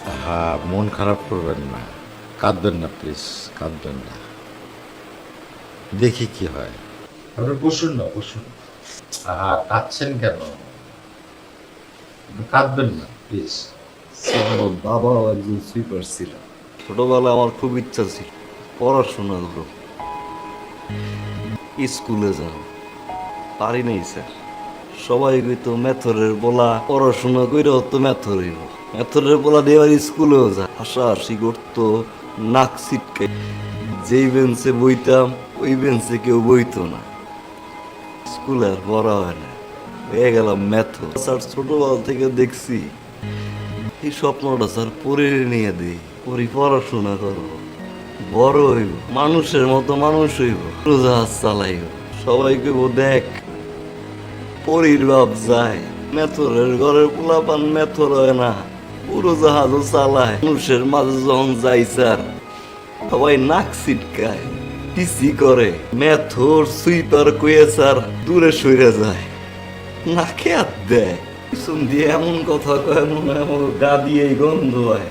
হ্যাঁ, মন খারাপ করবেন না, কাঁদবেন না প্লিজ, কাঁদবেন না, দেখি কি হয়। আপনি বসুন না, বসুন। কাঁদছেন কেন? কাঁদবেন না প্লিজ। আমার বাবাও একজন সুইপার ছিল। ছোটবেলায় আমার খুব ইচ্ছা ছিল পড়াশোনা করব, স্কুলে যাব, পারি নাই স্যার। সবাই কইতো মেথরের বলা পড়াশোনা কইরাও তো মেথর হইব, মেথরের বলা দিয়ে আবার স্কুলেও যা, হাসাহাসি করতো, নাক ছিটকাই। যেই বেঞ্চে বইতাম ওই বেঞ্চে কেউ বইতো না। স্কুলে আর পড়া হয় না, হয়ে গেলাম মেথর। স্যার ছোটবেলা থেকে দেখছি এই স্বপ্নটা স্যার পরে নিয়ে দিই, পরি পড়াশোনা করবো, বড় হইব, মানুষের মতো মানুষ হইব, উড়োজাহাজ চালাইব। সবাই কইব দেখ পরির বাপ যায়, মেথরের ঘরের পোলাপান মেথর হয় না, উড়োজাহাজও চালায়। মানুষের মাঝে যখন যাই স্যার সবাই নাক ছিটকায়, পিসি করে। মেথর সুইপার কয়ে স্যার দূরে সরে যায়, নাকে হাত দেয়, পিছন দিয়ে এমন কথা কয় মনে হয় আমার গা দিয়েই গন্ধ হয়।